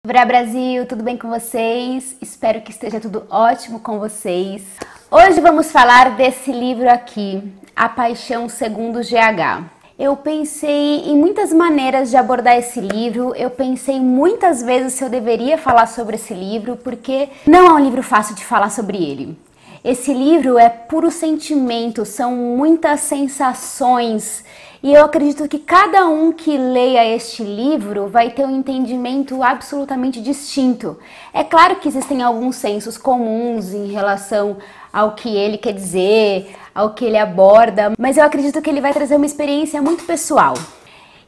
Olá Brasil, tudo bem com vocês? Espero que esteja tudo ótimo com vocês. Hoje vamos falar desse livro aqui, A Paixão Segundo GH. Eu pensei em muitas maneiras de abordar esse livro, eu pensei muitas vezes se eu deveria falar sobre esse livro, porque não é um livro fácil de falar sobre ele. Esse livro é puro sentimento, são muitas sensações e eu acredito que cada um que leia este livro vai ter um entendimento absolutamente distinto. É claro que existem alguns sensos comuns em relação ao que ele quer dizer, ao que ele aborda, mas eu acredito que ele vai trazer uma experiência muito pessoal.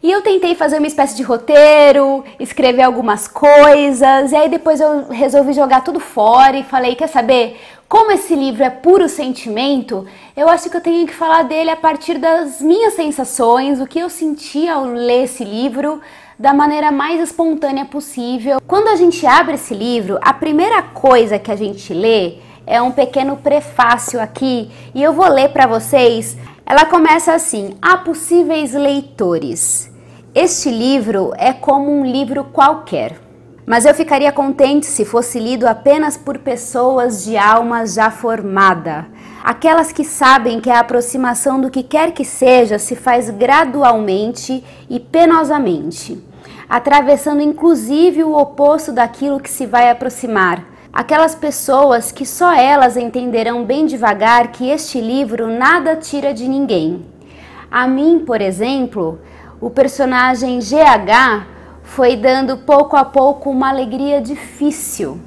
E eu tentei fazer uma espécie de roteiro, escrever algumas coisas, e aí depois eu resolvi jogar tudo fora e falei, quer saber? Como esse livro é puro sentimento, eu acho que eu tenho que falar dele a partir das minhas sensações, o que eu senti ao ler esse livro, da maneira mais espontânea possível. Quando a gente abre esse livro, a primeira coisa que a gente lê é um pequeno prefácio aqui, e eu vou ler para vocês. Ela começa assim: há possíveis leitores. Este livro é como um livro qualquer, mas eu ficaria contente se fosse lido apenas por pessoas de alma já formada. Aquelas que sabem que a aproximação do que quer que seja se faz gradualmente e penosamente, atravessando inclusive o oposto daquilo que se vai aproximar. Aquelas pessoas que só elas entenderão bem devagar que este livro nada tira de ninguém. A mim, por exemplo, o personagem GH foi dando pouco a pouco uma alegria difícil,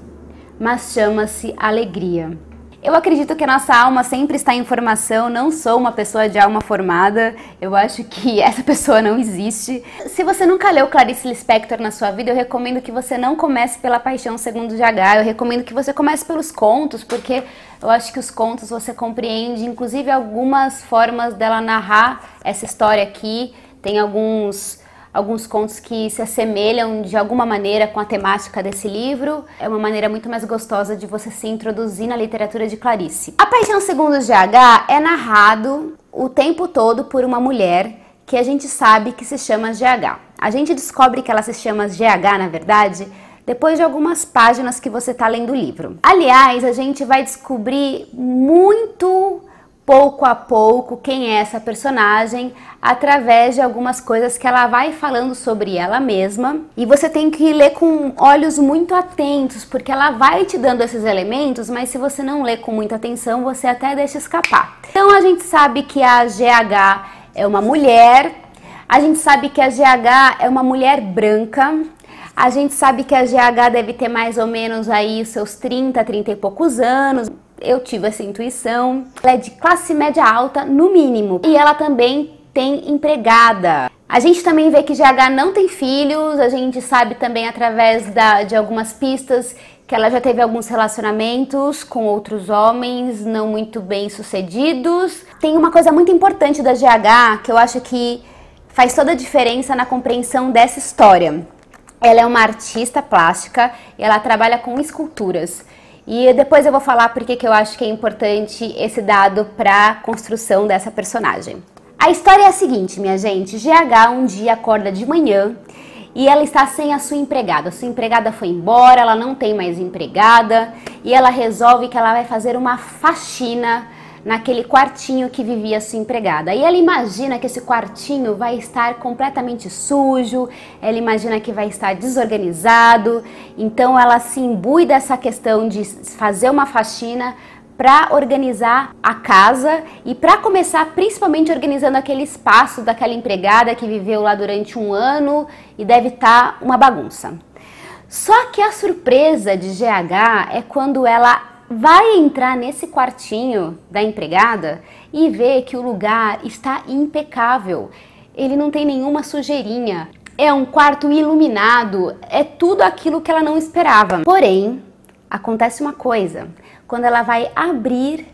mas chama-se alegria. Eu acredito que a nossa alma sempre está em formação, não sou uma pessoa de alma formada, eu acho que essa pessoa não existe. Se você nunca leu Clarice Lispector na sua vida, eu recomendo que você não comece pela Paixão Segundo GH, eu recomendo que você comece pelos contos, porque eu acho que os contos você compreende, inclusive algumas formas dela narrar essa história aqui, tem alguns contos que se assemelham de alguma maneira com a temática desse livro. É uma maneira muito mais gostosa de você se introduzir na literatura de Clarice. A Paixão Segundo GH é narrado o tempo todo por uma mulher que a gente sabe que se chama GH. A gente descobre que ela se chama GH, na verdade, depois de algumas páginas que você está lendo o livro. Aliás, a gente vai descobrir muito pouco a pouco quem é essa personagem através de algumas coisas que ela vai falando sobre ela mesma, e você tem que ler com olhos muito atentos, porque ela vai te dando esses elementos, mas se você não ler com muita atenção, você até deixa escapar. Então a gente sabe que a GH é uma mulher, a gente sabe que a GH é uma mulher branca, a gente sabe que a GH deve ter mais ou menos aí os seus 30 e poucos anos. Eu tive essa intuição. Ela é de classe média alta, no mínimo. E ela também tem empregada. A gente também vê que GH não tem filhos. A gente sabe também através de algumas pistas que ela já teve alguns relacionamentos com outros homens não muito bem sucedidos. Tem uma coisa muito importante da GH que eu acho que faz toda a diferença na compreensão dessa história. Ela é uma artista plástica e ela trabalha com esculturas. E depois eu vou falar porque que eu acho que é importante esse dado para a construção dessa personagem. A história é a seguinte, minha gente. GH um dia acorda de manhã e ela está sem a sua empregada. A sua empregada foi embora, ela não tem mais empregada e ela resolve que ela vai fazer uma faxina naquele quartinho que vivia a sua empregada. E ela imagina que esse quartinho vai estar completamente sujo, ela imagina que vai estar desorganizado, então ela se imbui dessa questão de fazer uma faxina para organizar a casa e para começar principalmente organizando aquele espaço daquela empregada que viveu lá durante um ano e deve estar uma bagunça. Só que a surpresa de GH é quando ela vai entrar nesse quartinho da empregada e ver que o lugar está impecável. Ele não tem nenhuma sujeirinha. É um quarto iluminado. É tudo aquilo que ela não esperava. Porém, acontece uma coisa. Quando ela vai abrir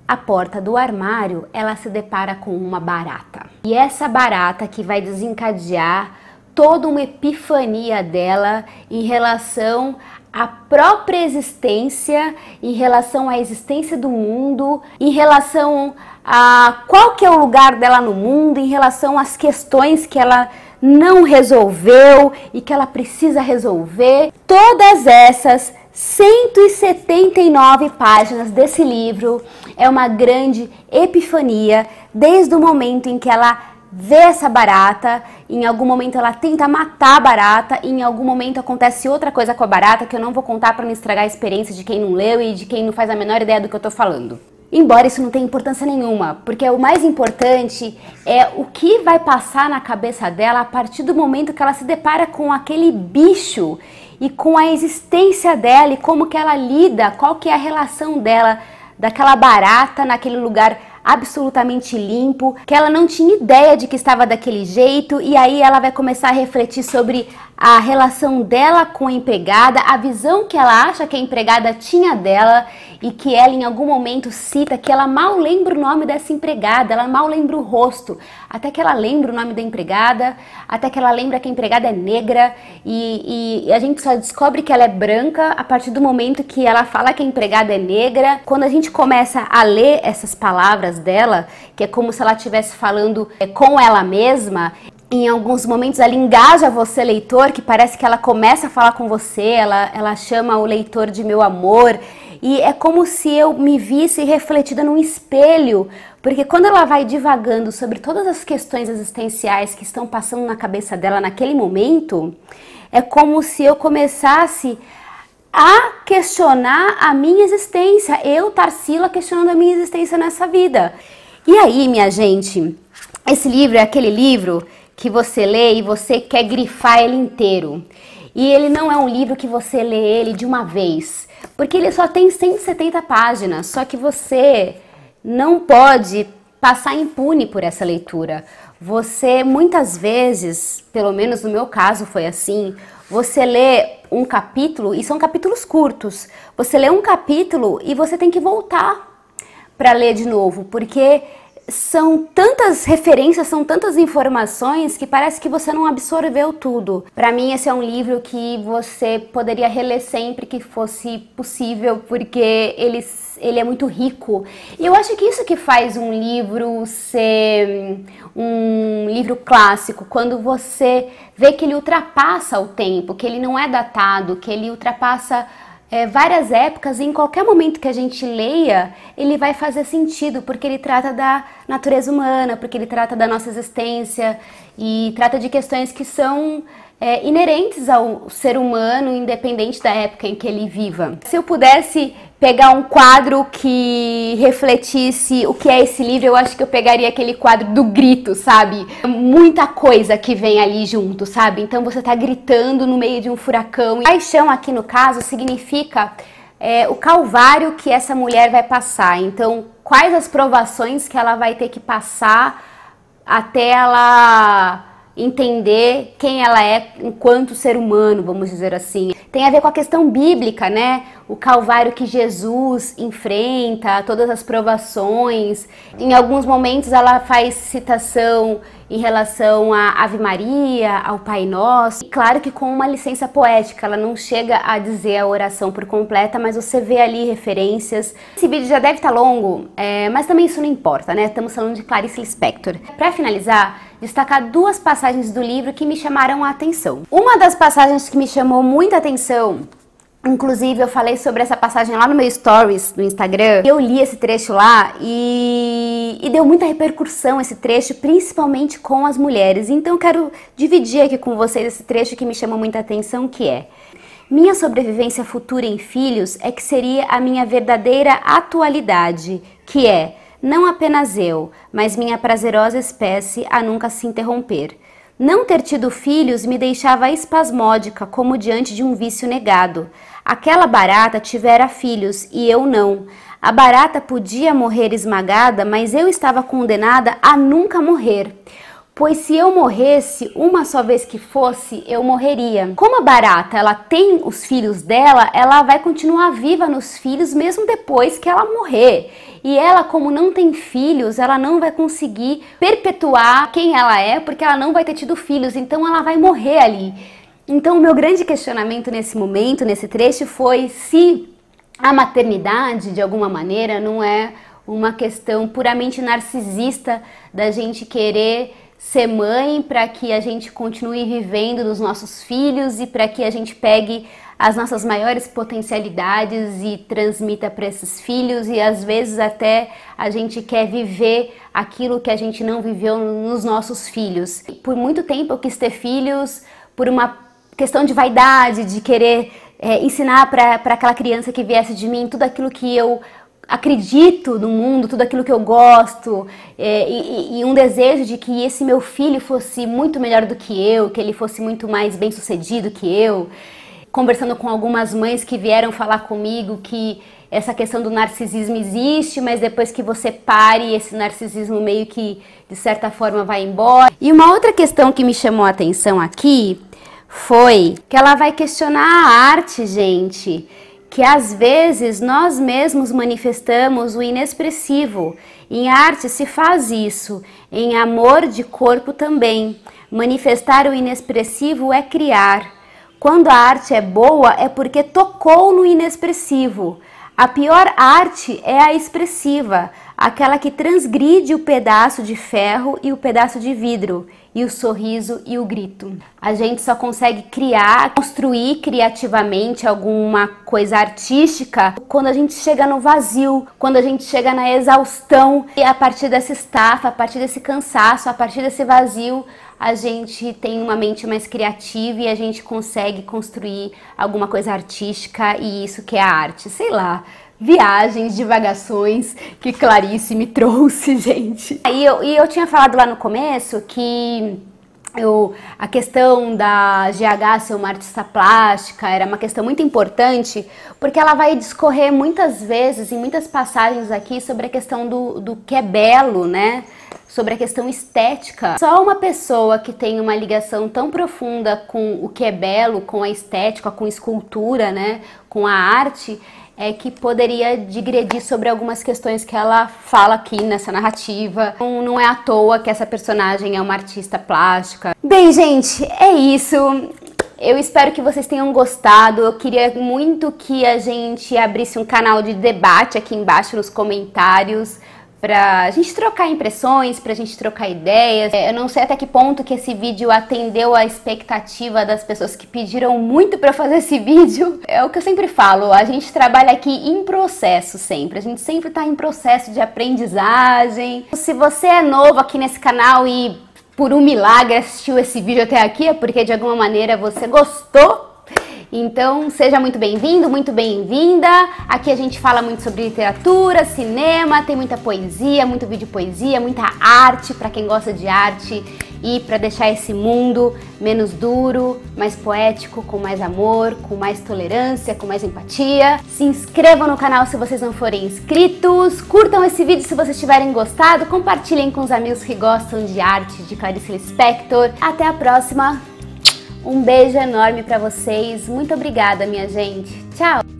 a porta do armário, ela se depara com uma barata. E essa barata que vai desencadear toda uma epifania dela em relação à própria existência, em relação à existência do mundo, em relação a qual que é o lugar dela no mundo, em relação às questões que ela não resolveu e que ela precisa resolver. Todas essas 179 páginas desse livro é uma grande epifania, desde o momento em que ela vê essa barata, em algum momento ela tenta matar a barata, e em algum momento acontece outra coisa com a barata que eu não vou contar para não estragar a experiência de quem não leu e de quem não faz a menor ideia do que eu tô falando. Embora isso não tenha importância nenhuma, porque o mais importante é o que vai passar na cabeça dela a partir do momento que ela se depara com aquele bicho e com a existência dela e como que ela lida, qual que é a relação dela, daquela barata naquele lugar absolutamente limpo, que ela não tinha ideia de que estava daquele jeito, e aí ela vai começar a refletir sobre a relação dela com a empregada, a visão que ela acha que a empregada tinha dela, e que ela em algum momento cita que ela mal lembra o nome dessa empregada, ela mal lembra o rosto, até que ela lembra o nome da empregada, até que ela lembra que a empregada é negra, e a gente só descobre que ela é branca a partir do momento que ela fala que a empregada é negra. Quando a gente começa a ler essas palavras dela, que é como se ela estivesse falando com ela mesma, em alguns momentos ela engaja você, leitor, que parece que ela começa a falar com você, ela chama o leitor de meu amor, e é como se eu me visse refletida num espelho, porque quando ela vai divagando sobre todas as questões existenciais que estão passando na cabeça dela naquele momento, é como se eu começasse a questionar a minha existência, eu, Tarsila, questionando a minha existência nessa vida. E aí, minha gente, esse livro é aquele livro que você lê e você quer grifar ele inteiro. E ele não é um livro que você lê ele de uma vez, porque ele só tem 170 páginas, só que você não pode passar impune por essa leitura. Você, muitas vezes, pelo menos no meu caso foi assim, você lê um capítulo, e são capítulos curtos, você lê um capítulo e você tem que voltar para ler de novo, porque são tantas referências, são tantas informações que parece que você não absorveu tudo. Para mim, esse é um livro que você poderia reler sempre que fosse possível, porque ele é muito rico. E eu acho que isso que faz um livro ser um livro clássico, quando você vê que ele ultrapassa o tempo, que ele não é datado, que ele ultrapassa várias épocas, e em qualquer momento que a gente leia, ele vai fazer sentido, porque ele trata da natureza humana, porque ele trata da nossa existência e trata de questões que são inerentes ao ser humano, independente da época em que ele viva. Se eu pudesse pegar um quadro que refletisse o que é esse livro, eu acho que eu pegaria aquele quadro do grito, sabe? Muita coisa que vem ali junto, sabe? Então você tá gritando no meio de um furacão. Paixão aqui no caso significa o calvário que essa mulher vai passar. Então, quais as provações que ela vai ter que passar até ela entender quem ela é enquanto ser humano, vamos dizer assim. Tem a ver com a questão bíblica, né? O calvário que Jesus enfrenta, todas as provações. Em alguns momentos ela faz citação em relação à Ave Maria, ao Pai Nosso. E claro que com uma licença poética, ela não chega a dizer a oração por completa, mas você vê ali referências. Esse vídeo já deve estar longo, mas também isso não importa, né? Estamos falando de Clarice Lispector. Para finalizar, destacar duas passagens do livro que me chamaram a atenção. Uma das passagens que me chamou muita atenção, inclusive eu falei sobre essa passagem lá no meu stories do Instagram, eu li esse trecho lá e deu muita repercussão esse trecho, principalmente com as mulheres. Então eu quero dividir aqui com vocês esse trecho que me chamou muita atenção, que é: minha sobrevivência futura em filhos é que seria a minha verdadeira atualidade, que é não apenas eu, mas minha prazerosa espécie a nunca se interromper. Não ter tido filhos me deixava espasmódica, como diante de um vício negado. Aquela barata tivera filhos e eu não. A barata podia morrer esmagada, mas eu estava condenada a nunca morrer. Pois se eu morresse uma só vez que fosse, eu morreria. Como a barata ela tem os filhos dela, ela vai continuar viva nos filhos mesmo depois que ela morrer. E ela, como não tem filhos, ela não vai conseguir perpetuar quem ela é, porque ela não vai ter tido filhos, então ela vai morrer ali. Então o meu grande questionamento nesse momento, nesse trecho, foi se a maternidade, de alguma maneira, não é uma questão puramente narcisista da gente querer ser mãe, para que a gente continue vivendo dos nossos filhos e para que a gente pegue as nossas maiores potencialidades e transmita para esses filhos, e às vezes até a gente quer viver aquilo que a gente não viveu nos nossos filhos. Por muito tempo eu quis ter filhos por uma questão de vaidade, de querer ensinar para aquela criança que viesse de mim tudo aquilo que eu acredito no mundo, tudo aquilo que eu gosto, e um desejo de que esse meu filho fosse muito melhor do que eu, que ele fosse muito mais bem sucedido que eu. Conversando com algumas mães que vieram falar comigo que essa questão do narcisismo existe, mas depois que você pare, esse narcisismo meio que de certa forma vai embora. E uma outra questão que me chamou a atenção aqui foi que ela vai questionar a arte, gente, que às vezes nós mesmos manifestamos o inexpressivo. Em arte se faz isso, em amor de corpo também. Manifestar o inexpressivo é criar. Quando a arte é boa é porque tocou no inexpressivo. A pior arte é a expressiva, aquela que transgride o pedaço de ferro e o pedaço de vidro, e o sorriso e o grito. A gente só consegue criar, construir criativamente alguma coisa artística quando a gente chega no vazio, quando a gente chega na exaustão, e a partir dessa estafa, a partir desse cansaço, a partir desse vazio, a gente tem uma mente mais criativa e a gente consegue construir alguma coisa artística, e isso que é a arte. Sei lá, viagens, divagações que Clarice me trouxe, gente. E eu tinha falado lá no começo que a questão da GH ser uma artista plástica era uma questão muito importante, porque ela vai discorrer muitas vezes, em muitas passagens aqui, sobre a questão do que é belo, né? Sobre a questão estética. Só uma pessoa que tem uma ligação tão profunda com o que é belo, com a estética, com escultura, né, com a arte, é que poderia digredir sobre algumas questões que ela fala aqui nessa narrativa. Não é à toa que essa personagem é uma artista plástica. Bem, gente, é isso. Eu espero que vocês tenham gostado. Eu queria muito que a gente abrisse um canal de debate aqui embaixo nos comentários, pra gente trocar impressões, pra gente trocar ideias. Eu não sei até que ponto que esse vídeo atendeu a expectativa das pessoas que pediram muito pra eu fazer esse vídeo. É o que eu sempre falo, a gente trabalha aqui em processo sempre. A gente sempre tá em processo de aprendizagem. Se você é novo aqui nesse canal e por um milagre assistiu esse vídeo até aqui, é porque de alguma maneira você gostou. Então, seja muito bem-vindo, muito bem-vinda. Aqui a gente fala muito sobre literatura, cinema, tem muita poesia, muito vídeo poesia, muita arte para quem gosta de arte e para deixar esse mundo menos duro, mais poético, com mais amor, com mais tolerância, com mais empatia. Se inscrevam no canal se vocês não forem inscritos, curtam esse vídeo se vocês tiverem gostado, compartilhem com os amigos que gostam de arte de Clarice Lispector. Até a próxima! Um beijo enorme pra vocês. Muito obrigada, minha gente. Tchau!